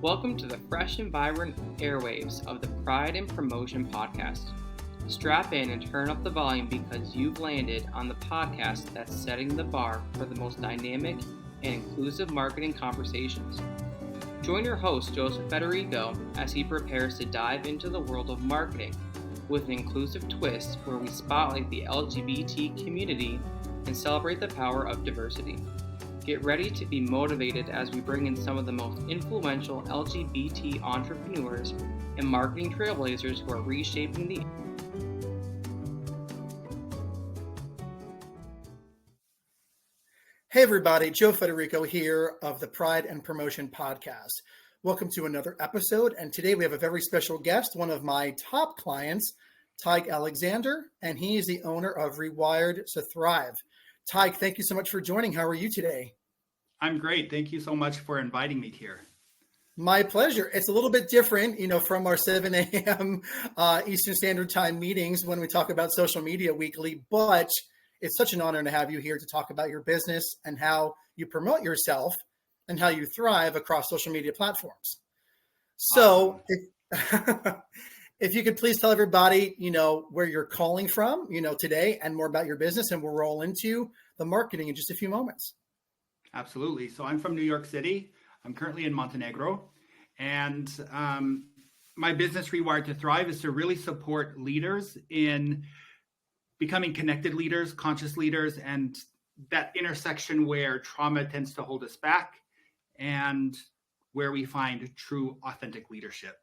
Welcome to the fresh and vibrant airwaves of the Pride and Promotion podcast. Strap in and turn up the volume because you've landed on the podcast that's setting the bar for the most dynamic and inclusive marketing conversations. Join your host, Joseph Federico, as he prepares to dive into the world of marketing with an inclusive twist where we spotlight the LGBT community and celebrate the power of diversity. Get ready to be motivated as we bring in some of the most influential LGBT entrepreneurs and marketing trailblazers who are reshaping the. Hey everybody, Joe Federico here of the Pride and Promotion podcast. Welcome to another episode, and today we have a very special guest, one of my top clients, Tyge Alexander, and he is the owner of Rewired to Thrive. Tyge, thank you so much for joining. How are you today? I'm great. Thank you so much for inviting me here. My pleasure. It's a little bit different, from our 7 a.m. Eastern Standard Time meetings when we talk about social media weekly, but it's such an honor to have you here to talk about your business and how you promote yourself and how you thrive across social media platforms. So if you could please tell everybody, where you're calling from, today and more about your business, and we'll roll into the marketing in just a few moments. Absolutely. So I'm from New York City. I'm currently in Montenegro. And my business, Rewired to Thrive, is to really support leaders in becoming connected leaders, conscious leaders, and that intersection where trauma tends to hold us back and where we find true, authentic leadership.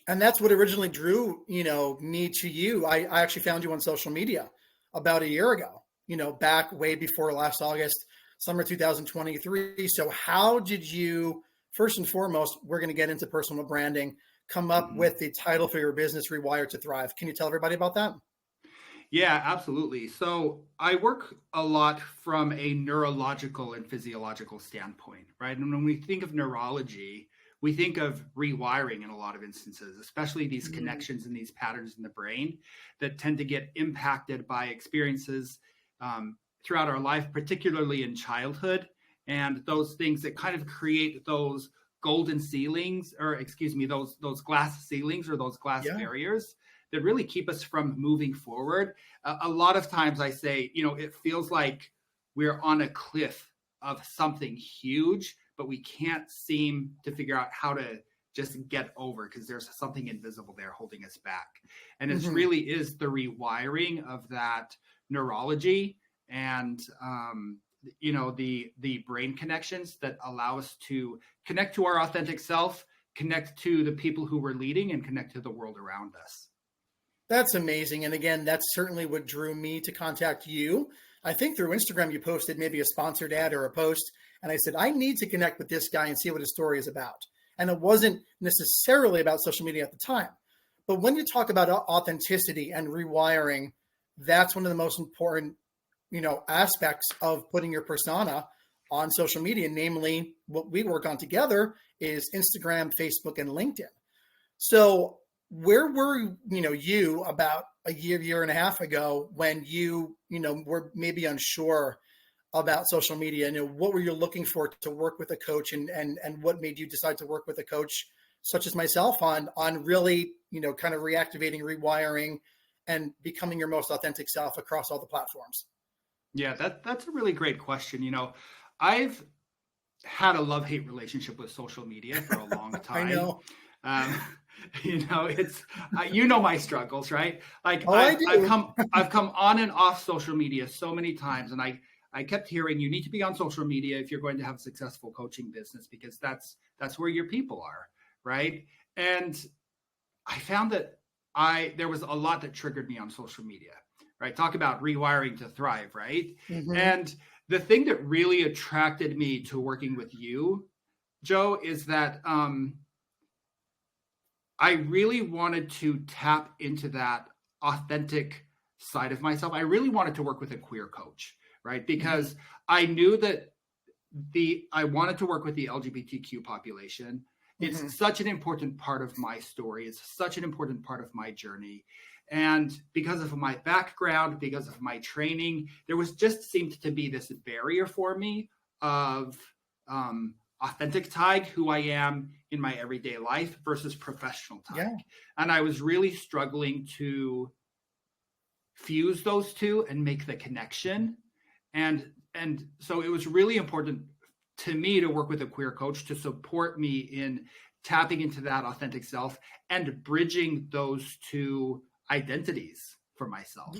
And that's what originally drew, me to you. I actually found you on social media about a year ago, back way before last August, summer 2023. So how did you, first and foremost, we're going to get into personal branding, come up with the title for your business, Rewired to Thrive? Can you tell everybody about that? Yeah, absolutely. So I work a lot from a neurological and physiological standpoint, right? And when we think of neurology, we think of rewiring in a lot of instances, especially these connections and these patterns in the brain that tend to get impacted by experiences throughout our life, particularly in childhood, and those things that kind of create those golden ceilings, or those glass ceilings or those glass barriers that really keep us from moving forward. A lot of times I say, it feels like we're on a cliff of something huge, but we can't seem to figure out how to just get over because there's something invisible there holding us back. And it really is the rewiring of that neurology and, the brain connections that allow us to connect to our authentic self, connect to the people who we're leading, and connect to the world around us. That's amazing. And again, that's certainly what drew me to contact you. I think through Instagram, you posted maybe a sponsored ad or a post. And I said, I need to connect with this guy and see what his story is about. And it wasn't necessarily about social media at the time. But when you talk about authenticity and rewiring, that's one of the most important, aspects of putting your persona on social media. Namely, what we work on together is Instagram, Facebook, and LinkedIn. So where were, you about a year and a half ago when you, were maybe unsure about social media? What were you looking for to work with a coach, and what made you decide to work with a coach such as myself on really, kind of reactivating, rewiring, and becoming your most authentic self across all the platforms? Yeah, that's a really great question. I've had a love-hate relationship with social media for a long time. I know. It's my struggles, right? Like I've come on and off social media so many times, and I kept hearing you need to be on social media if you're going to have a successful coaching business, because that's where your people are, right? And I found that there was a lot that triggered me on social media, right? Talk about rewiring to thrive, right? And the thing that really attracted me to working with you, Joe, is that I really wanted to tap into that authentic side of myself. I really wanted to work with a queer coach, right? Because I knew that I wanted to work with the LGBTQ population. It's such an important part of my story. It's such an important part of my journey. And because of my background, because of my training, there was just seemed to be this barrier for me of authentic Tyge, who I am in my everyday life, versus professional Tyge. Yeah. And I was really struggling to fuse those two and make the connection. And so it was really important to me to work with a queer coach to support me in tapping into that authentic self and bridging those two identities for myself.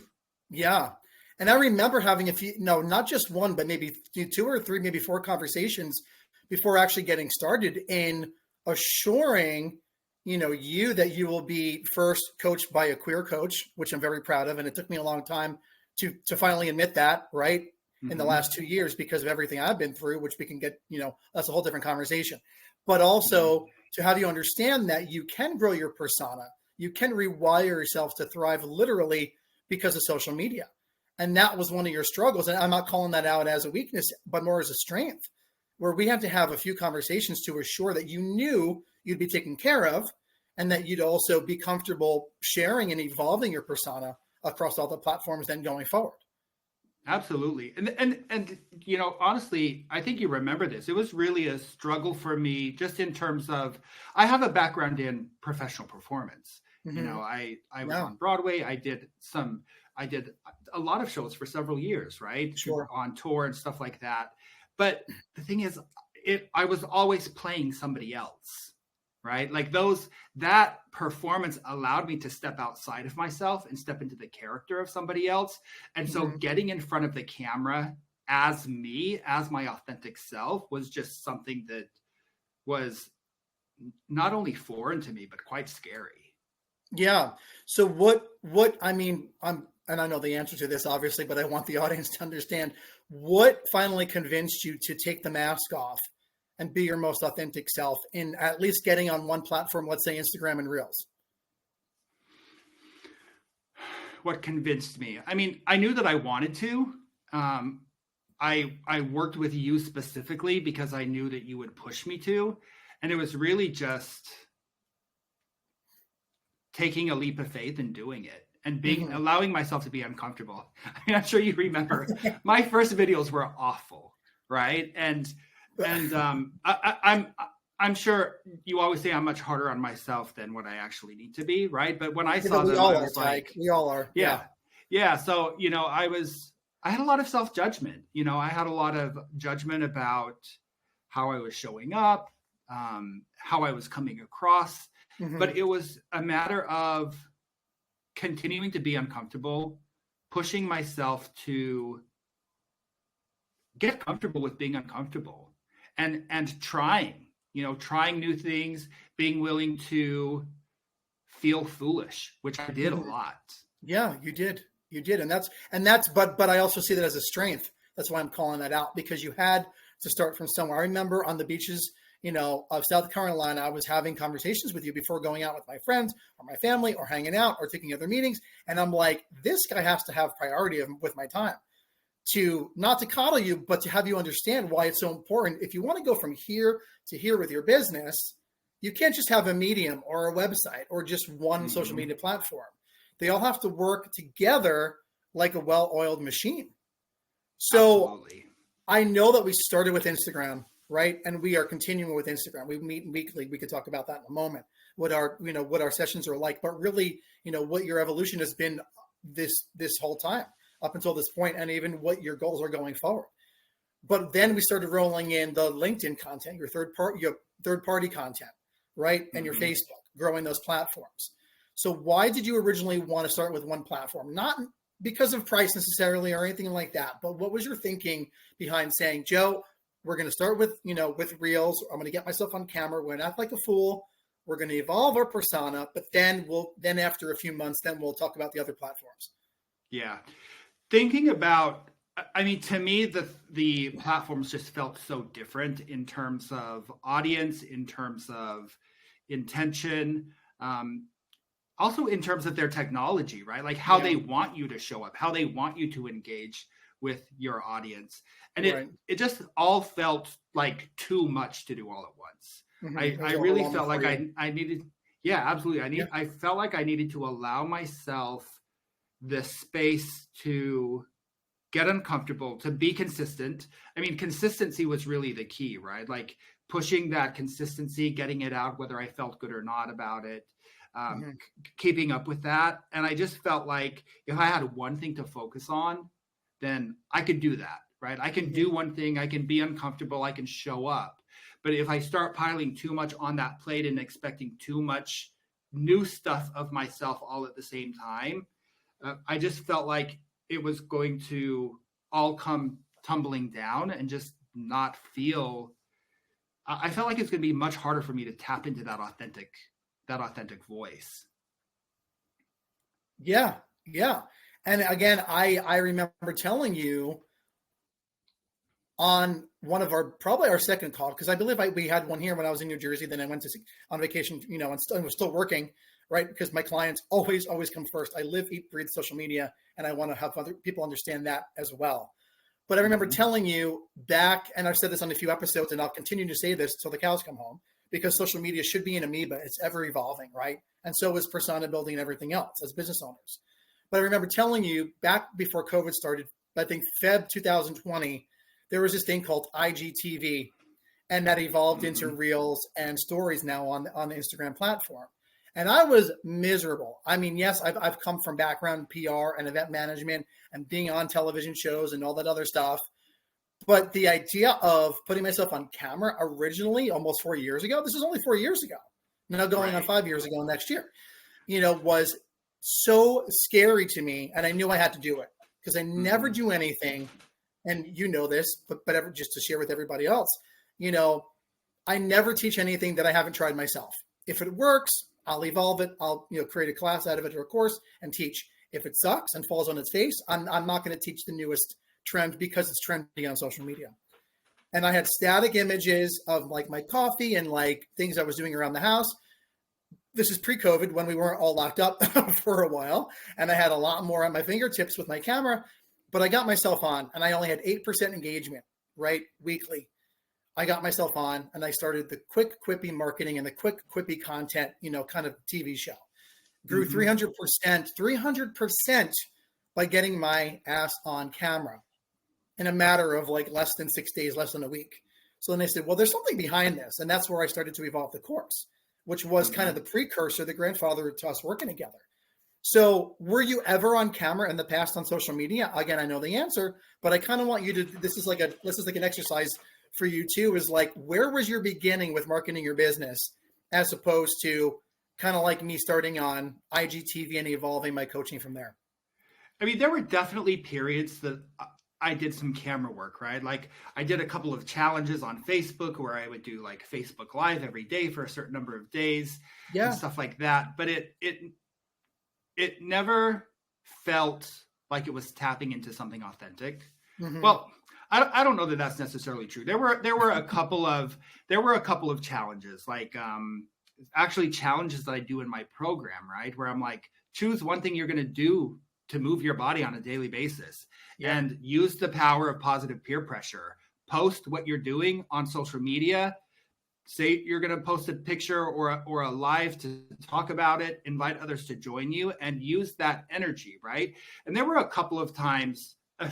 Yeah. And I remember having not just one, but maybe 2 or 3, maybe 4 conversations before actually getting started in assuring, you that you will be first coached by a queer coach, which I'm very proud of. And it took me a long time to finally admit that, right? In the last 2 years, because of everything I've been through, which we can get, that's a whole different conversation. But also to have you understand that you can grow your persona, you can rewire yourself to thrive literally because of social media. And that was one of your struggles. And I'm not calling that out as a weakness, but more as a strength, where we had to have a few conversations to assure that you knew you'd be taken care of and that you'd also be comfortable sharing and evolving your persona across all the platforms then going forward. Absolutely. And honestly, I think you remember this. It was really a struggle for me just in terms of, I have a background in professional performance. I was on Broadway. I did a lot of shows for several years, right? Sure. On tour and stuff like that. But the thing is, I was always playing somebody else, right? Like that performance allowed me to step outside of myself and step into the character of somebody else. And so getting in front of the camera as me, as my authentic self, was just something that was not only foreign to me, but quite scary. Yeah. So and I know the answer to this, obviously, but I want the audience to understand what finally convinced you to take the mask off and be your most authentic self in at least getting on one platform, let's say Instagram and Reels. What convinced me? I mean, I knew that I wanted to. I worked with you specifically because I knew that you would push me to. And it was really just taking a leap of faith and doing it. And allowing myself to be uncomfortable. I mean, I'm sure you remember my first videos were awful, right? And I'm sure you always say I'm much harder on myself than what I actually need to be, right? But when I saw them, I was like, we all are. Yeah. So I had a lot of self-judgment. I had a lot of judgment about how I was showing up, how I was coming across. But it was a matter of continuing to be uncomfortable, pushing myself to get comfortable with being uncomfortable, and trying new things, being willing to feel foolish, which I did a lot. Yeah, you did. But I also see that as a strength. That's why I'm calling that out, because you had to start from somewhere. I remember on the beaches, of South Carolina, I was having conversations with you before going out with my friends or my family or hanging out or taking other meetings. And I'm like, this guy has to have priority with my time, to not to coddle you, but to have you understand why it's so important. If you want to go from here to here with your business, you can't just have a medium or a website or just one social media platform. They all have to work together like a well-oiled machine. So Absolutely. I know that we started with Instagram, right? And we are continuing with Instagram. We meet weekly. We could talk about that in a moment, what our sessions are like, but really, what your evolution has been this whole time up until this point, and even what your goals are going forward. But then we started rolling in the LinkedIn content, your third party content, right? And your Facebook, growing those platforms. So why did you originally want to start with one platform? Not because of price necessarily or anything like that, but what was your thinking behind saying, Joe, we're going to start with Reels. I'm going to get myself on camera. We're going to act like a fool. We're going to evolve our persona, but then after a few months, then we'll talk about the other platforms. Yeah. Thinking about, to me, the platforms just felt so different in terms of audience, in terms of intention, also in terms of their technology, right? Like how they want you to show up, how they want you to engage with your audience. And it just all felt like too much to do all at once. I really felt like I needed, absolutely. I felt like I needed to allow myself the space to get uncomfortable, to be consistent. I mean, consistency was really the key, right? Like pushing that consistency, getting it out, whether I felt good or not about it, Mhm. keeping up with that. And I just felt like if I had one thing to focus on, then I could do that, right? I can do one thing, I can be uncomfortable, I can show up. But if I start piling too much on that plate and expecting too much new stuff of myself all at the same time, I just felt like it was going to all come tumbling down and just not feel. I felt like it's going to be much harder for me to tap into that authentic voice. Yeah, yeah. And again, I remember telling you on one of probably our second call, because I believe we had one here when I was in New Jersey. Then I went on vacation, and was still working, right? Because my clients always come first. I live, eat, breathe social media, and I want to have other people understand that as well. But I remember telling you back, and I've said this on a few episodes, and I'll continue to say this till the cows come home, because social media should be an amoeba. It's ever evolving, right? And so is persona building and everything else as business owners. But I remember telling you back before COVID started, I think Feb 2020, there was this thing called IGTV, and that evolved into Reels and Stories now on the Instagram platform. And I was miserable. I mean, yes, I've come from background PR and event management and being on television shows and all that other stuff. But the idea of putting myself on camera originally almost 4 years ago, this is only 4 years ago, now going on 5 years ago next year, was so scary to me. And I knew I had to do it because I never do anything. And you know this, but just to share with everybody else, I never teach anything that I haven't tried myself. If it works, I'll evolve it. I'll create a class out of it or a course and teach. If it sucks and falls on its face, I'm not going to teach the newest trend because it's trendy on social media. And I had static images of like my coffee and like things I was doing around the house. This is pre-COVID when we weren't all locked up for a while. And I had a lot more at my fingertips with my camera, but I got myself on and I only had 8% engagement, right? Weekly. I got myself on and I started the quick quippy marketing and the quick quippy content, kind of TV show. Grew 300% by getting my ass on camera in a matter of like less than 6 days, less than a week. So then I said, well, there's something behind this. And that's where I started to evolve the course, which was kind of the precursor, the grandfather to us working together. So were you ever on camera in the past on social media? Again, I know the answer, but I kind of want you to, this is like an exercise for you too, is like, where was your beginning with marketing your business as opposed to kind of like me starting on IGTV and evolving my coaching from there? I mean, there were definitely periods that I did some camera work, right? Like I did a couple of challenges on Facebook where I would do like Facebook Live every day for a certain number of days and stuff like that. But it never felt like it was tapping into something authentic. Well, I don't know that that's necessarily true. There were a couple of challenges, like actually challenges that I do in my program, right? Where I'm like, choose one thing you're going to do to move your body on a daily basis and use the power of positive peer pressure. Post what you're doing on social media. Say you're going to post a picture or a live to talk about it, invite others to join you and use that energy, right? And there were a couple of times, a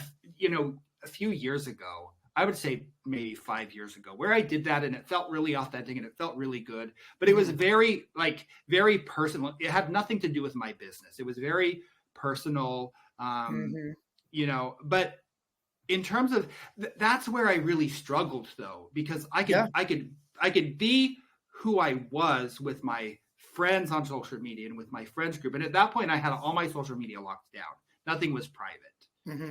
few years ago, I would say maybe 5 years ago, where I did that and it felt really authentic and it felt really good, but it was very personal. It had nothing to do with my business. It was very personal, but in terms of, that's where I really struggled though, because I could be who I was with my friends on social media and with my friends group. And at that point I had all my social media locked down. Nothing was private.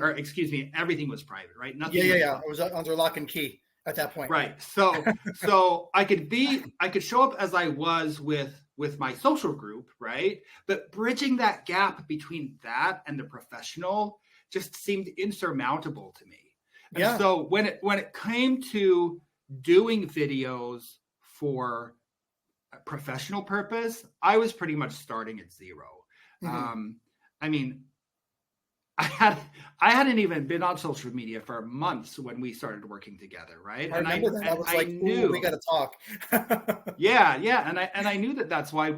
Or excuse me, everything was private, right? Nothing. It was under lock and key at that point. Right. So I could show up as I was with my social group, right? But bridging that gap between that and the professional just seemed insurmountable to me. And so when it came to doing videos for a professional purpose, I was pretty much starting at zero. I mean, I hadn't even been on social media for months when we started working together, right? I remember that. I was like, knew we got to talk. yeah, and I knew that that's why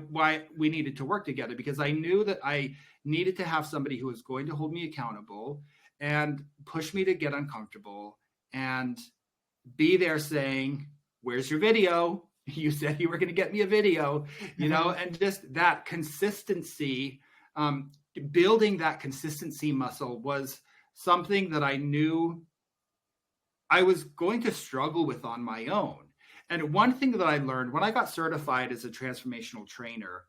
we needed to work together, because I knew that I needed to have somebody who was going to hold me accountable and push me to get uncomfortable and be there saying, where's your video? You said you were going to get me a video, you know, and just that consistency, building that consistency muscle was something that I knew I was going to struggle with on my own. And one thing that I learned when I got certified as a transformational trainer,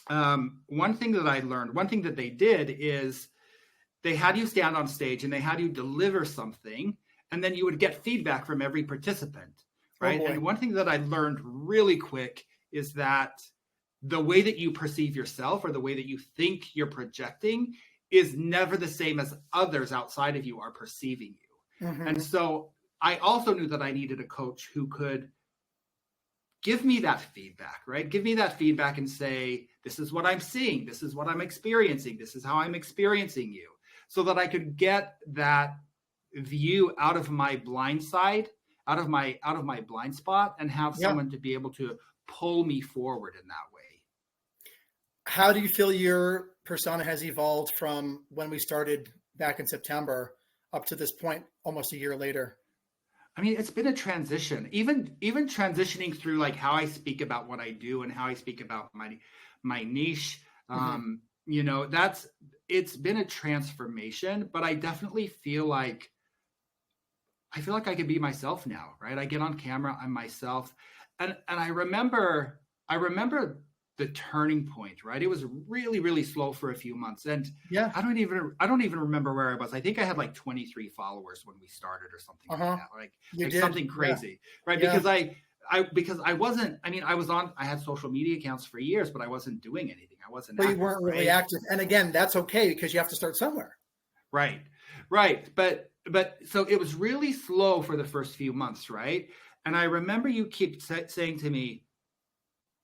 one thing that they did is they had you stand on stage and they had you deliver something, and then you would get feedback from every participant, right? And one thing that I learned really quick is that the way that you perceive yourself or the way that you think you're projecting is never the same as others outside of you are perceiving you. And so I also knew that I needed a coach who could give me that feedback, right? Give me that feedback and say, this is what I'm seeing. This is what I'm experiencing. This is how I'm experiencing you, so that I could get that view out of my blind side, out of my blind spot, and have someone to be able to pull me forward in that way. How do you feel your persona has evolved from when we started back in September up to this point, almost a year later? I mean, it's been a transition, even transitioning through like how I speak about what I do and how I speak about my niche. You know, it's been a transformation, but I definitely feel like I can be myself now, right? I get on camera, I'm myself. And I remember the turning point, right? It was really, really slow for a few months. And I don't even remember where I was. I think I had like 23 followers when we started or something like that. Like something crazy, right? Because I wasn't, I mean, I had social media accounts for years, but I wasn't doing anything. But you weren't really active. And again, that's okay because you have to start somewhere. Right. But so it was really slow for the first few months, right? And I remember you keep saying to me,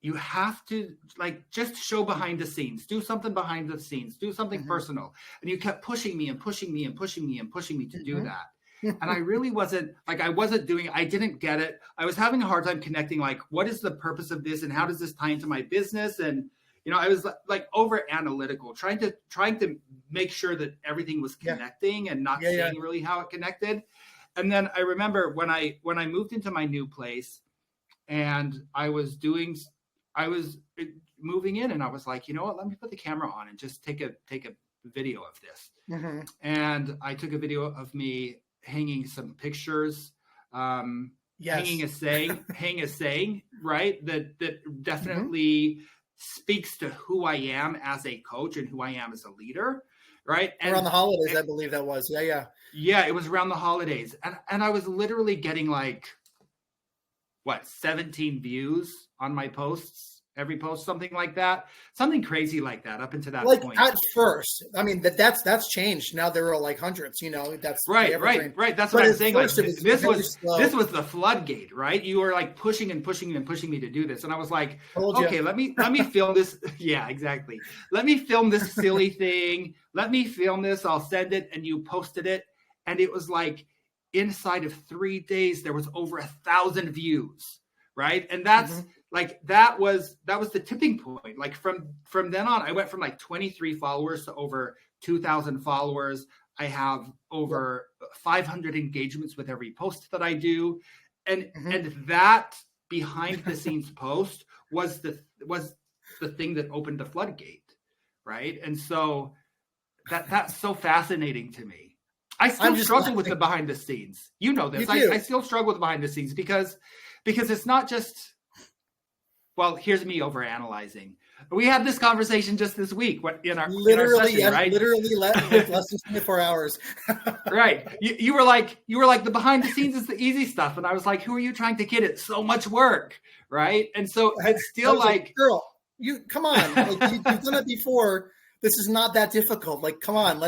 you have to like just show behind the scenes, do something behind the scenes, do something personal. And you kept pushing me and pushing me and pushing me and pushing me to do that. And I really wasn't doing, I didn't get it. I was having a hard time connecting, like, what is the purpose of this? And how does this tie into my business? And, you know, I was like over analytical, trying to make sure that everything was connecting and not seeing really how it connected. And then I remember when I moved into my new place and I was moving in, and I was like, you know what, let me put the camera on and just take a video of this. And I took a video of me hanging some pictures, hanging a saying, right? That definitely speaks to who I am as a coach and who I am as a leader, right? And around the holidays, I believe that was. Yeah, it was around the holidays. And I was literally getting like, 17 views on my posts, every post, something like that, something crazy like that up until that point. At first, I mean, that's changed. Now there are like hundreds, you know, that's right. That's what I'm saying. Like, this was the floodgate, right? You were like pushing and pushing and pushing me to do this. And I was like, okay, let me film this. Yeah, exactly. Let me film this silly thing. Let me film this. I'll send it. And you posted it. And it was like, inside of 3 days, there was over 1,000 views, right? And that's like, that was the tipping point. Like from then on, I went from like 23 followers to over 2,000 followers. I have over 500 engagements with every post that I do. And that behind the scenes post was the thing that opened the floodgate, right? And so that's so fascinating to me. I still struggle with the behind the scenes. You know this. I still struggle with the behind the scenes because it's not just, well, here's me over analyzing. We had this conversation just this week in our session, right? Literally less than 24 hours. Right. You were like the behind the scenes is the easy stuff. And I was like, who are you trying to kid? It's so much work. Right. And so it's still like, girl, you come on. Like, you've done it before. This is not that difficult. Like, come on.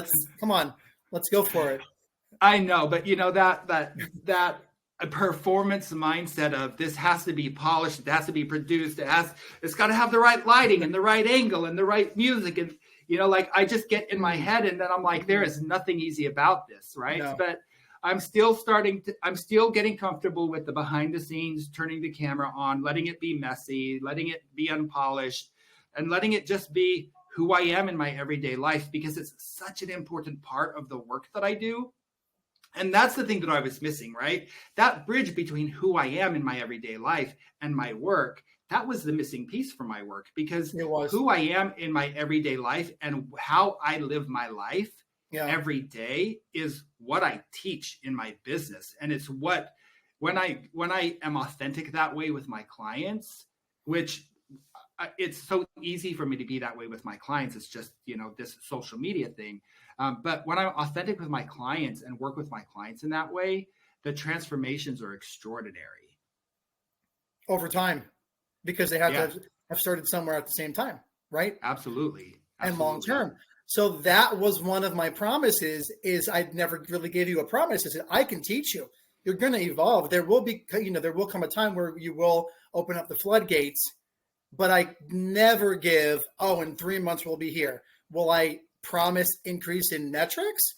Let's go for it. I know, but you know, that performance mindset of this has to be polished, it has to be produced, it's got to have the right lighting and the right angle and the right music. And, you know, like I just get in my head and then I'm like, there is nothing easy about this. Right. No. But I'm still getting comfortable with the behind the scenes, turning the camera on, letting it be messy, letting it be unpolished, and letting it just be who I am in my everyday life, because it's such an important part of the work that I do. And that's the thing that I was missing, right? That bridge between who I am in my everyday life and my work, that was the missing piece for my work, because It was. who I am in my everyday life and how I live my life every day is what I teach in my business. And it's what, when I am authentic that way with my clients, which it's so easy for me to be that way with my clients. It's just, this social media thing. But when I'm authentic with my clients and work with my clients in that way, the transformations are extraordinary. Over time, because they have to have started somewhere at the same time, right? Absolutely. And long term. So that was one of my promises, is I'd never really gave you a promise. I said, I can teach you. You're going to evolve. There will be, there will come a time where you will open up the floodgates, but I never give, in 3 months we'll be here. Will I promise increase in metrics?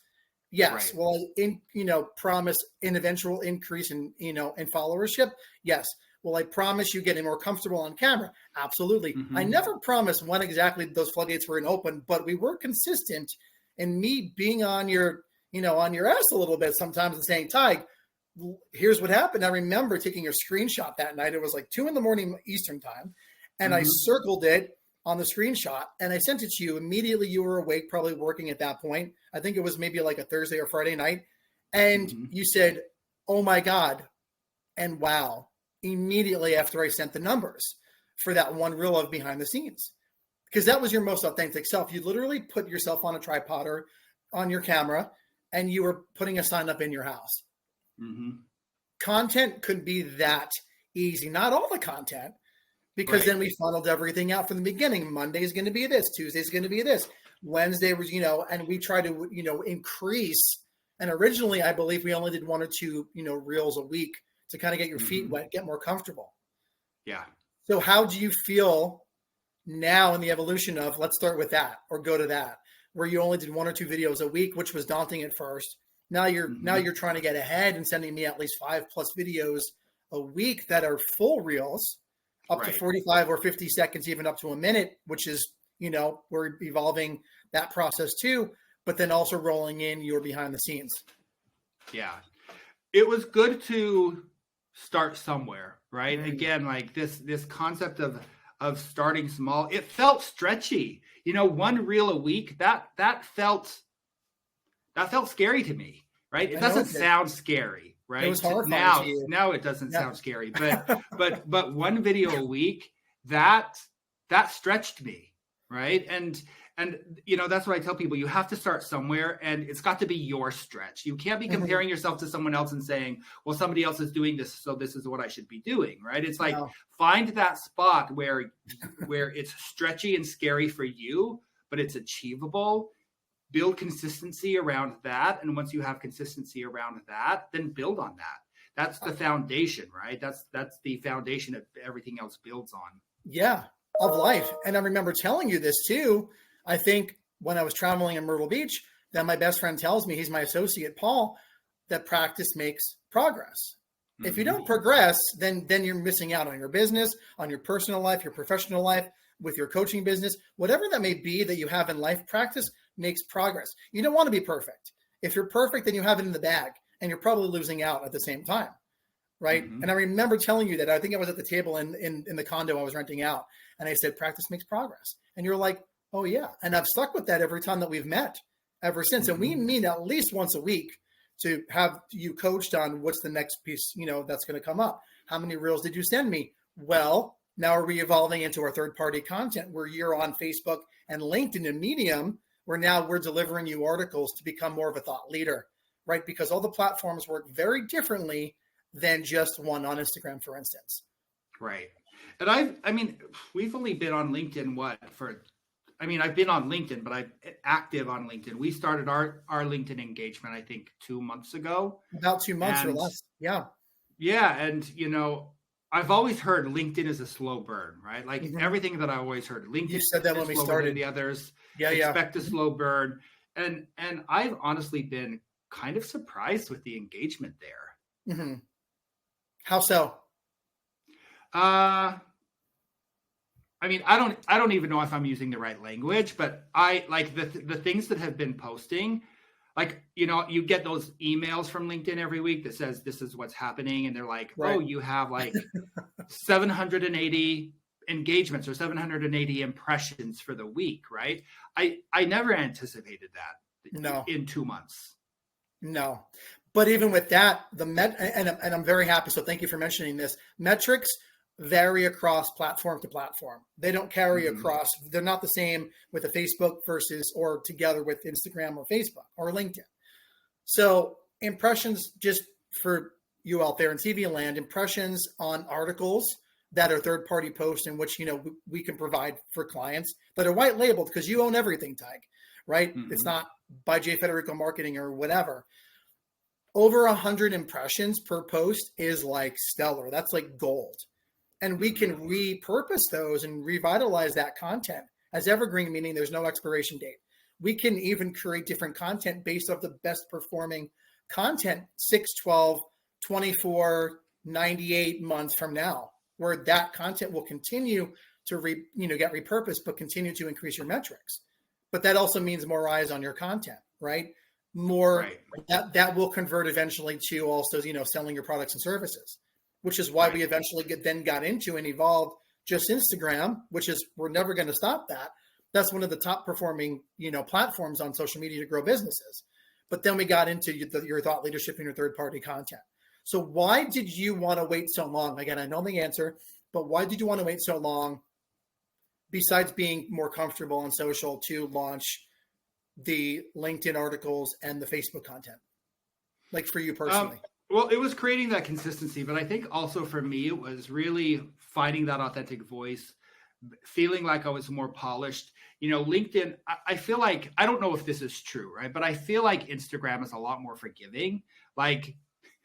Yes. Right. Will I, promise an eventual increase in, in followership? Yes. Will I promise you getting more comfortable on camera? Absolutely. Mm-hmm. I never promised when exactly those floodgates were going to open, but we were consistent in me being on your, on your ass a little bit sometimes and saying, Tyge, here's what happened. I remember taking a screenshot that night. It was like 2 a.m. Eastern time. And I circled it on the screenshot and I sent it to you. Immediately you were awake, probably working at that point. I think it was maybe like a Thursday or Friday night. And you said, oh my God. And wow. Immediately after I sent the numbers for that one reel of behind the scenes, because that was your most authentic self. You literally put yourself on a tripod or on your camera and you were putting a sign up in your house. Content could be that easy. Not all the content, because then we funneled everything out from the beginning. Monday is going to be this, Tuesday is going to be this, Wednesday was, and we try to, increase. And originally I believe we only did 1 or 2, reels a week to kind of get your feet wet, get more comfortable. Yeah. So how do you feel now in the evolution of, let's start with that or go to that, where you only did 1 or 2 videos a week, which was daunting at first. Now you're trying to get ahead and sending me at least 5+ videos a week that are full reels, up to 45 or 50 seconds, even up to a minute, which is, we're evolving that process too, but then also rolling in your behind the scenes. Yeah. It was good to start somewhere, right? Again, like this concept of starting small, it felt stretchy. 1 reel a week, that felt scary to me, right? It doesn't sound scary, right? It was horrifying to you. Now it doesn't sound scary, but 1 video a week, that stretched me, right? And that's what I tell people. You have to start somewhere, and it's got to be your stretch. You can't be comparing yourself to someone else and saying, well, somebody else is doing this, so this is what I should be doing, right? It's like, find that spot where it's stretchy and scary for you, but it's achievable. Build consistency around that. And once you have consistency around that, then build on that. That's the foundation, right? That's the foundation that everything else builds on. Yeah, of life. And I remember telling you this too. I think when I was traveling in Myrtle Beach, that my best friend tells me, he's my associate, Paul, that practice makes progress. If you don't progress, then you're missing out on your business, on your personal life, your professional life, with your coaching business, whatever that may be that you have in life. Practice makes progress. You don't want to be perfect. If you're perfect, then you have it in the bag and you're probably losing out at the same time. Right. And I remember telling you that. I think I was at the table in the condo I was renting out. And I said, practice makes progress. And you're like, oh yeah. And I've stuck with that every time that we've met ever since. And we meet at least once a week to have you coached on what's the next piece, that's going to come up. How many reels did you send me? Well, now are we evolving into our third-party content where you're on Facebook and LinkedIn and Medium, where now we're delivering you articles to become more of a thought leader, right? Because all the platforms work very differently than just one on Instagram, for instance. Right. And we've only been on LinkedIn I've been on LinkedIn, but I'm active on LinkedIn. We started our LinkedIn engagement, I think 2 months ago. About 2 months or less. Yeah. Yeah. And, I've always heard LinkedIn is a slow burn, right? Like everything that I always heard, LinkedIn. You said that when we started. The others expect a slow burn. And I've honestly been kind of surprised with the engagement there. Mm-hmm. How so? I don't even know if I'm using the right language, but I like the things that have been posting. like, you know, you get those emails from LinkedIn every week that says this is what's happening. And they're like, Right. oh, you have like 780 engagements or 780 impressions for the week, right? I never anticipated that No. in 2 months. No. But even with that, and I'm very happy. So thank you for mentioning this. Metrics vary across platform to platform. They don't carry across. They're not the same with a Facebook versus or together with Instagram or Facebook or LinkedIn. So impressions, just for you out there in TV land, impressions on articles that are third-party posts in which, you know, we can provide for clients that are white labeled because you own everything, Tyge, right? It's not by J. Federico Marketing or whatever. Over 100 impressions per post is like stellar. That's like gold. And we can repurpose those and revitalize that content as evergreen, meaning there's no expiration date. We can even create different content based off the best performing content 6, 12, 24, 98 months from now, where that content will continue to get repurposed, but continue to increase your metrics. But that also means more eyes on your content, right? More that will convert eventually to also, you know, selling your products and services, which is why we eventually got into and evolved just Instagram, which is, we're never going to stop that. That's one of the top performing, you know, platforms on social media to grow businesses. But then we got into your thought leadership and your third party content. So why did you want to wait so long? Again, I know the answer, but why did you want to wait so long, besides being more comfortable on social, to launch the LinkedIn articles and the Facebook content, like for you personally? Well, it was creating that consistency, but I think also for me, it was really finding that authentic voice, feeling like I was more polished. You know, LinkedIn, I feel like, I don't know if this is true, right? But I feel like Instagram is a lot more forgiving. Like,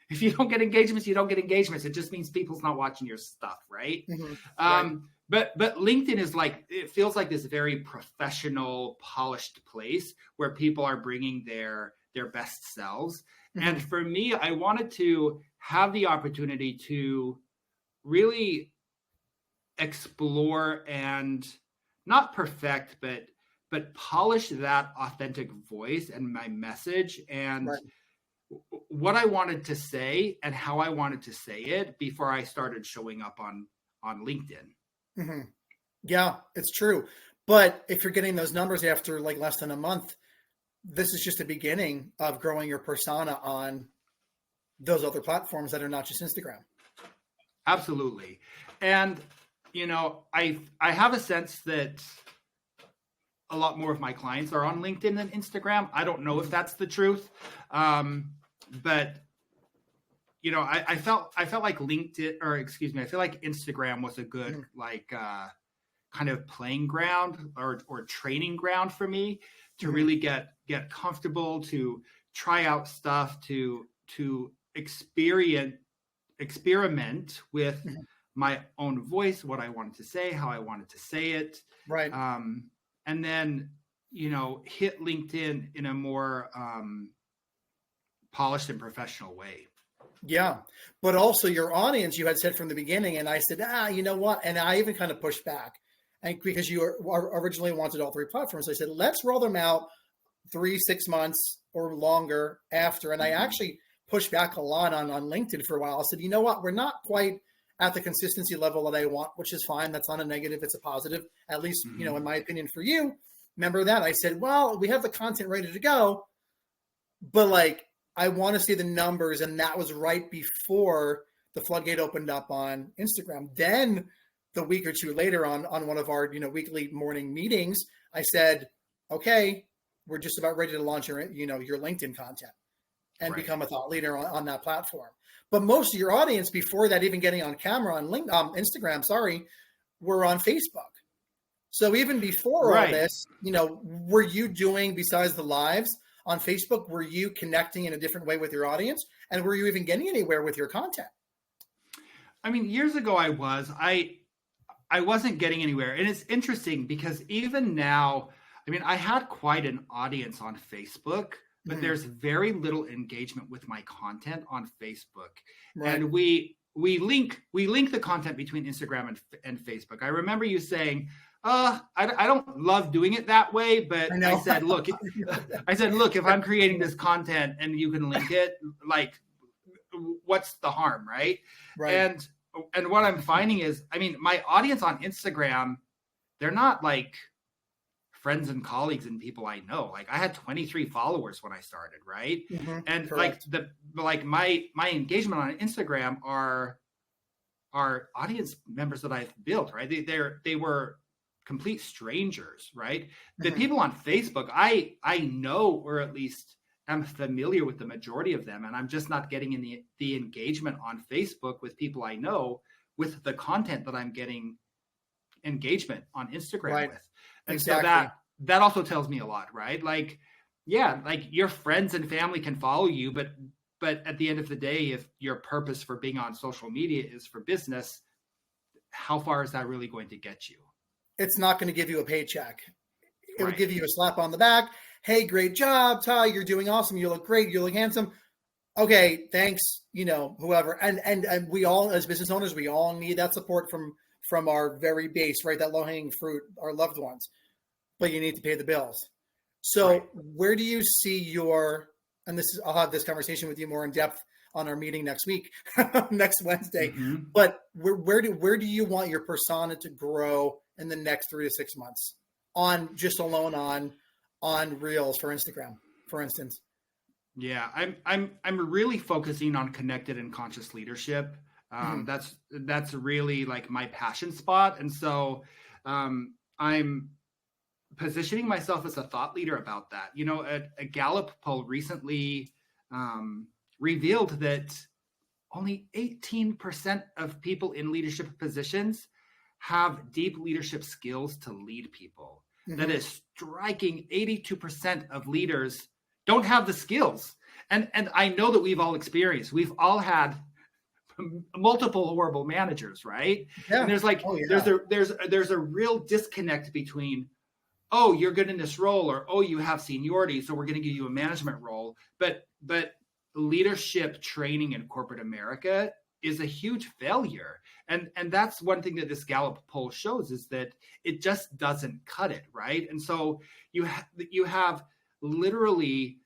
if you don't get engagements, you don't get engagements. It just means people's not watching your stuff, right? But LinkedIn is like, it feels like this very professional, polished place where people are bringing their best selves. And for me, I wanted to have the opportunity to really explore and not perfect, but polish that authentic voice and my message and what I wanted to say and how I wanted to say it before I started showing up on LinkedIn. Yeah, it's true. But if you're getting those numbers after like less than a month, this is just the beginning of growing your persona on those other platforms that are not just Instagram. Absolutely. And, you know, I have a sense that a lot more of my clients are on LinkedIn than Instagram. I don't know if that's the truth. But, you know, I felt like LinkedIn, or excuse me, I feel like Instagram was a good, like, kind of playing ground or training ground for me to really get comfortable, to try out stuff, to experiment with my own voice, what I wanted to say, how I wanted to say it. Right. And then, you know, hit LinkedIn in a more polished and professional way. Yeah. But also your audience, you had said from the beginning, and I said, you know what? And I even kind of pushed back. And because you originally wanted all three platforms, I said, let's roll them out 3-6 months or longer after. And I actually pushed back a lot on LinkedIn for a while. I said, you know what? We're not quite at the consistency level that I want, which is fine. That's not a negative. It's a positive, at least, you know, in my opinion for you. Remember that? I said, well, we have the content ready to go, but like, I want to see the numbers. And that was right before the floodgate opened up on Instagram. Then the week or two later on one of our, you know, weekly morning meetings, I said, okay, we're just about ready to launch your LinkedIn content and become a thought leader on that platform. But most of your audience before that, even getting on camera on Instagram, were on Facebook. So even before all this, you know, were you doing, besides the lives on Facebook, were you connecting in a different way with your audience? And were you even getting anywhere with your content? I mean, years ago I wasn't getting anywhere. And it's interesting because even now, I mean, I had quite an audience on Facebook, but there's very little engagement with my content on Facebook. Right. And we we link the content between Instagram and Facebook. I remember you saying, I don't love doing it that way, but I said, look, if I'm creating this content and you can link it, like, what's the harm, right? And what I'm finding is, I mean, my audience on Instagram, they're not like friends and colleagues and people I know. Like, I had 23 followers when I started, right? And correct. like my engagement on Instagram are audience members that I've built, right? They were complete strangers, right? The people on Facebook, I know, or at least I'm familiar with the majority of them, and I'm just not getting in the engagement on Facebook with people I know with the content that I'm getting engagement on Instagram with. And so that also tells me a lot, right? Like, yeah, like your friends and family can follow you, but at the end of the day, if your purpose for being on social media is for business, how far is that really going to get you? It's not going to give you a paycheck. It will give you a slap on the back. Hey, great job, Ty. You're doing awesome. You look great. You look handsome. Okay, thanks. You know, whoever. And we all, as business owners, we all need that support from our very base, right? That low-hanging fruit, our loved ones. But you need to pay the bills. So where do you see and I'll have this conversation with you more in depth on our meeting next week, next Wednesday. But where do you want your persona to grow in the next 3 to 6 months on Reels for Instagram, for instance? Yeah, I'm really focusing on connected and conscious leadership. That's really like my passion spot. And so I'm positioning myself as a thought leader about that. You know, a Gallup poll recently revealed that only 18% of people in leadership positions have deep leadership skills to lead people. That is striking. 82% of leaders don't have the skills. And I know that we've all had multiple horrible managers, right? Yeah. And there's like, there's a real disconnect between, oh, you're good in this role, or, oh, you have seniority, so we're going to give you a management role. But leadership training in corporate America is a huge failure. And that's one thing that this Gallup poll shows, is that it just doesn't cut it, right? And so you have literally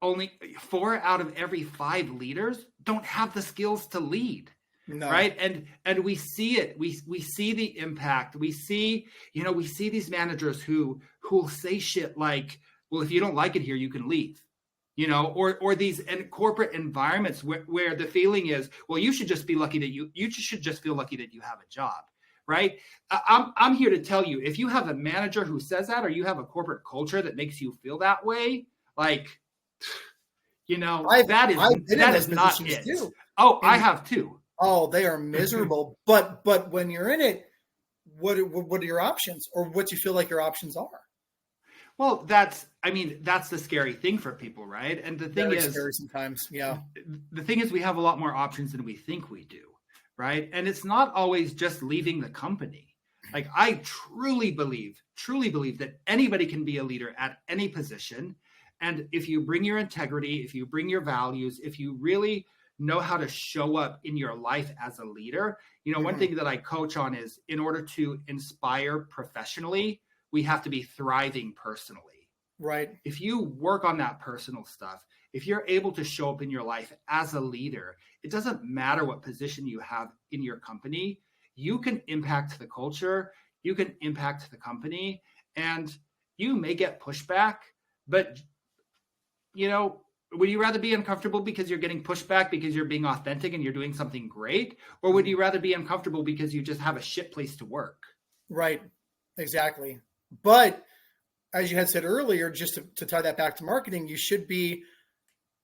only 4 out of every 5 leaders don't have the skills to lead. No. Right. And we see it. We see the impact. We see these managers who will say shit like, well, if you don't like it here, you can leave. You know, or these corporate environments where the feeling is, well, you should just be lucky that you should just feel lucky that you have a job. Right. I'm here to tell you, if you have a manager who says that, or you have a corporate culture that makes you feel that way, like, you know, that is not it. Too. Oh, I have too. Oh, they are miserable. but when you're in it, what are your options, or what you feel like your options are? Well, that's the scary thing for people, right? And the thing is, scary sometimes, yeah. The thing is, we have a lot more options than we think we do, right? And it's not always just leaving the company. Like, I truly believe that anybody can be a leader at any position. And if you bring your integrity, if you bring your values, if you really know how to show up in your life as a leader, you know, one thing that I coach on is, in order to inspire professionally, we have to be thriving personally. Right. If you work on that personal stuff, if you're able to show up in your life as a leader, it doesn't matter what position you have in your company, you can impact the culture, you can impact the company, and you may get pushback, but, you know, would you rather be uncomfortable because you're getting pushback because you're being authentic and you're doing something great? Or would you rather be uncomfortable because you just have a shit place to work? Right. Exactly. But as you had said earlier, just to tie that back to marketing, you should be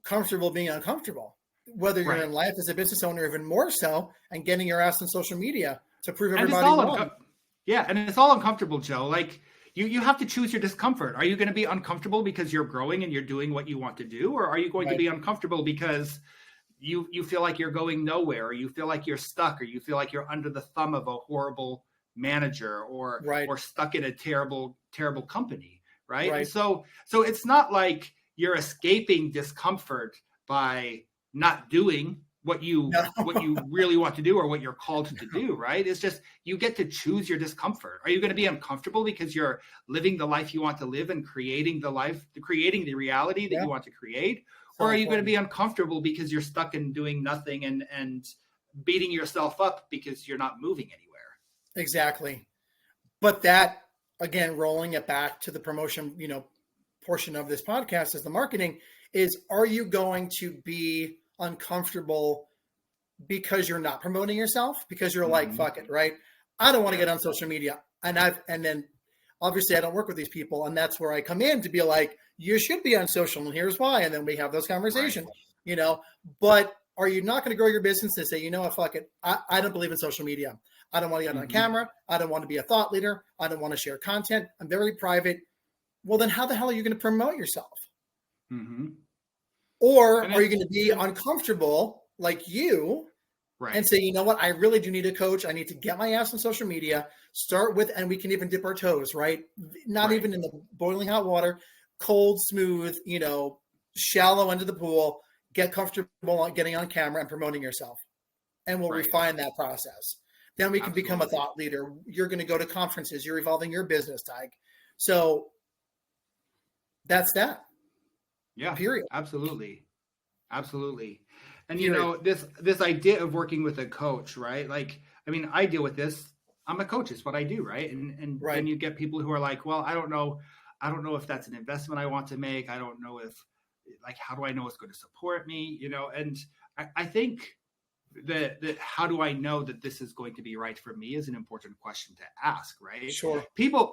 comfortable being uncomfortable, whether you're in life as a business owner, even more so, and getting your ass on social media to prove everybody wrong. And it's all uncomfortable, Joe. Like, you have to choose your discomfort. Are you going to be uncomfortable because you're growing and you're doing what you want to do? Or are you going to be uncomfortable because you feel like you're going nowhere, or you feel like you're stuck, or you feel like you're under the thumb of a horrible manager, or stuck in a terrible company, right? And so it's not like you're escaping discomfort by not doing what you No. what you really want to do or what you're called to do, right? It's just you get to choose your discomfort. Are you going to be uncomfortable because you're living the life you want to live and creating the reality that Yeah. you want to create? So Or are you going to important. be uncomfortable because you're stuck in doing nothing and beating yourself up because you're not moving anywhere? Exactly. But that, again, rolling it back to the promotion, portion of this podcast is the marketing is, are you going to be uncomfortable because you're not promoting yourself? Because you're like, fuck it, right? I don't want to get on social media. And then obviously I don't work with these people. And that's where I come in to be like, you should be on social and here's why. And then we have those conversations, but are you not going to grow your business and say, you know what, fuck it. I don't believe in social media. I don't want to get on camera. I don't want to be a thought leader. I don't want to share content. I'm very private. Well, then how the hell are you going to promote yourself? Or are you going to be uncomfortable like you and say, you know what, I really do need a coach. I need to get my ass on social media, start with, and we can even dip our toes, right? Not even in the boiling hot water, cold, smooth, shallow end of the pool, get comfortable on getting on camera and promoting yourself. And we'll refine that process. Then we can become a thought leader. You're going to go to conferences. You're evolving your business, Tyge. So that's that. Yeah, period. Absolutely. And Period. this idea of working with a coach, right? Like, I mean, I deal with this. I'm a coach. It's what I do, right? And then you get people who are like, well, I don't know if that's an investment I want to make. I don't know if, like, how do I know it's going to support me? And I think that how do I know that this is going to be right for me is an important question to ask, right? Sure.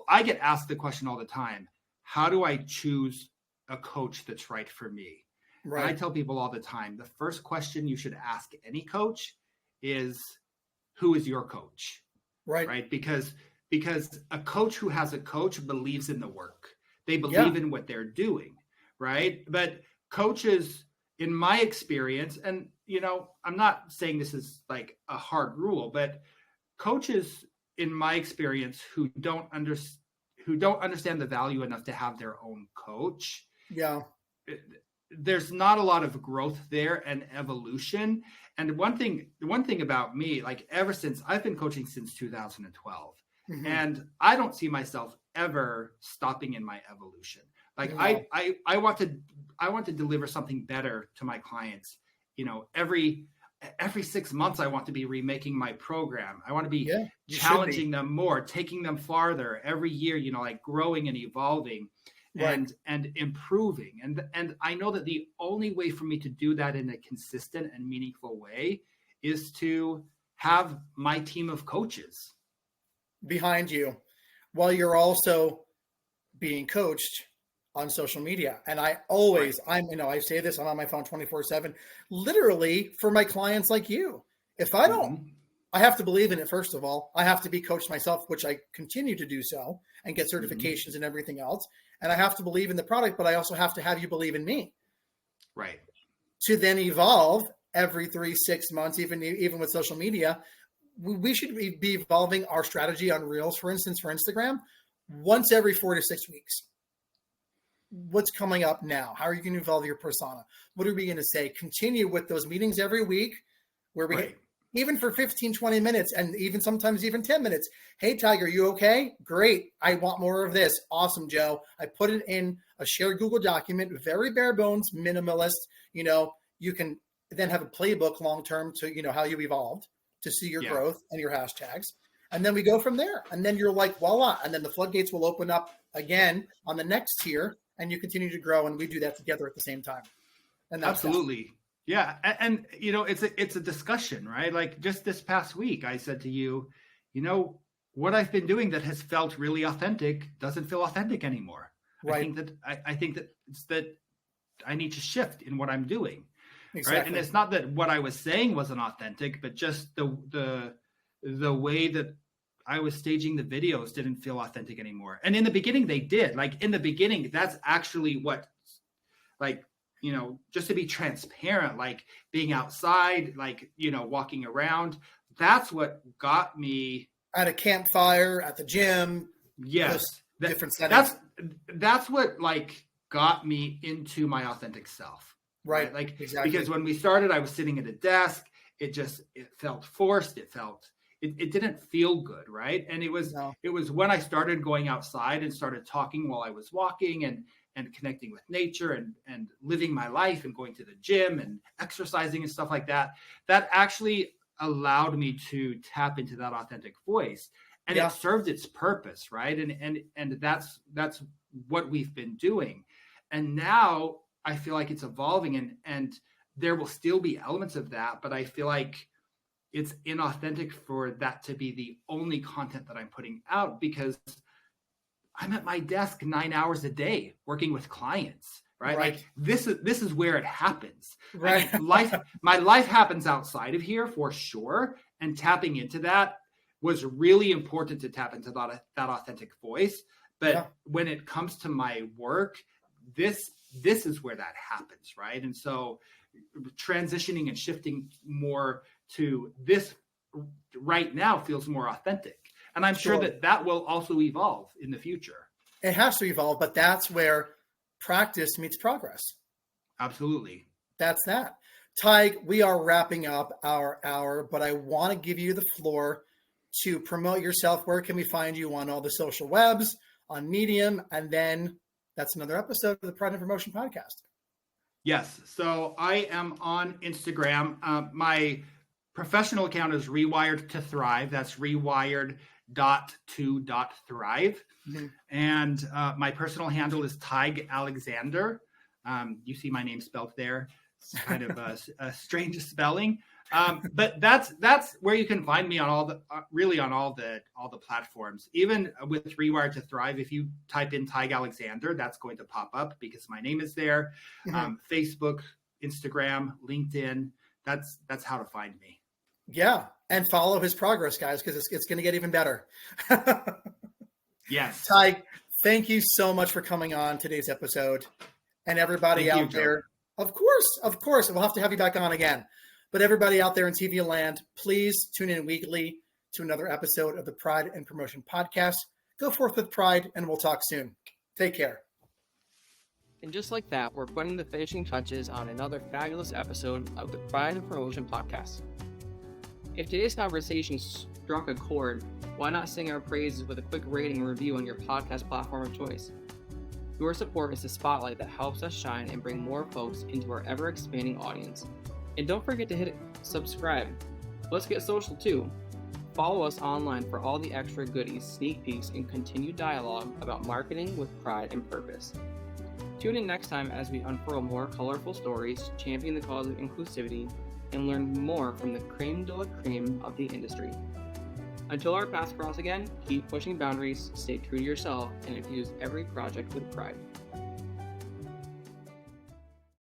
I get asked the question all the time. How do I choose a coach that's right for me? Right. And I tell people all the time, the first question you should ask any coach is, who is your coach? Right? Because a coach who has a coach believes in the work. They believe in what they're doing, right? But coaches, in my experience, and I'm not saying this is like a hard rule, but coaches, in my experience, who don't understand the value enough to have their own coach, there's not a lot of growth there and evolution. And one thing about me, like, ever since I've been coaching since 2012, and I don't see myself ever stopping in my evolution. Like, I want to deliver something better to my clients. Every 6 months, I want to be remaking my program. I want to be challenging them more, taking them farther every year, like growing and evolving and improving. And I know that the only way for me to do that in a consistent and meaningful way is to have my team of coaches behind you while you're also being coached on social media. And I always, I say this, I'm on my phone 24/7, literally for my clients like you. If I don't, I have to believe in it. First of all, I have to be coached myself, which I continue to do so and get certifications and everything else. And I have to believe in the product, but I also have to have you believe in me. Right. To then evolve every 3-6 months, even with social media, we should be evolving our strategy on Reels, for instance, for Instagram, once every 4 to 6 weeks. What's coming up now? How are you going to evolve your persona? What are we going to say? Continue with those meetings every week where we, even for 15, 20 minutes, and even sometimes even 10 minutes. Hey, Tiger, you okay? Great. I want more of this. Awesome, Joe. I put it in a shared Google document, very bare bones, minimalist. You can then have a playbook long-term to, how you evolved to see your growth and your hashtags. And then we go from there. And then you're like, voila. And then the floodgates will open up again on the next tier. And you continue to grow, and we do that together at the same time. And that's absolutely, yeah. And it's a discussion, right? Like, just this past week, I said to you, what I've been doing that has felt really authentic doesn't feel authentic anymore. Right. I think that it's that I need to shift in what I'm doing. Exactly. Right. And it's not that what I was saying wasn't authentic, but just the way that I was staging the videos didn't feel authentic anymore. And in the beginning, they did. Like, in the beginning, that's actually what, like, just to be transparent, like being outside, like, walking around, that's what got me. At a campfire, at the gym. Yes. Different settings. That's what, like, got me into my authentic self. Right. Like, exactly. because when we started, I was sitting at a desk. It felt forced. It didn't feel good. Right. And it was when I started going outside and started talking while I was walking and connecting with nature and living my life and going to the gym and exercising and stuff like that, that actually allowed me to tap into that authentic voice. And it served its purpose, right? And that's what we've been doing. And now I feel like it's evolving, and there will still be elements of that, but I feel like it's inauthentic for that to be the only content that I'm putting out, because I'm at my desk 9 hours a day working with clients, right? Like this is where it happens. Right. I mean, my life happens outside of here for sure. And tapping into that was really important, to tap into that authentic voice. But when it comes to my work, this is where that happens, right? And so transitioning and shifting more to this right now feels more authentic. And I'm sure that will also evolve in the future. It has to evolve, but that's where practice meets progress. Absolutely. That's that. Tyge, we are wrapping up our hour, but I want to give you the floor to promote yourself. Where can we find you on all the social webs, on Medium? And then that's another episode of the Pride and Promotion Podcast. Yes. So I am on Instagram. My professional account is Rewired to Thrive. That's rewired.to.thrive. Mm-hmm. And my personal handle is Tyge Alexander. You see my name spelled there. It's kind of a strange spelling. But that's where you can find me on all the platforms. Even with Rewired to Thrive, if you type in Tyge Alexander, that's going to pop up because my name is there. Mm-hmm. Facebook, Instagram, LinkedIn. That's how to find me. Yeah, and follow his progress, guys, because it's going to get even better. Yes, Tyge, thank you so much for coming on today's episode, and everybody out there. Of course, we'll have to have you back on again. But everybody out there in TV land, please tune in weekly to another episode of the Pride and Promotion Podcast. Go forth with pride, and we'll talk soon. Take care. And just like that, we're putting the finishing touches on another fabulous episode of the Pride and Promotion Podcast. If today's conversation struck a chord, why not sing our praises with a quick rating and review on your podcast platform of choice? Your support is the spotlight that helps us shine and bring more folks into our ever-expanding audience. And don't forget to hit subscribe. Let's get social too. Follow us online for all the extra goodies, sneak peeks, and continued dialogue about marketing with pride and purpose. Tune in next time as we unfurl more colorful stories, champion the cause of inclusivity, and learn more from the creme de la creme of the industry. Until our paths cross again, keep pushing boundaries, stay true to yourself, and infuse every project with pride.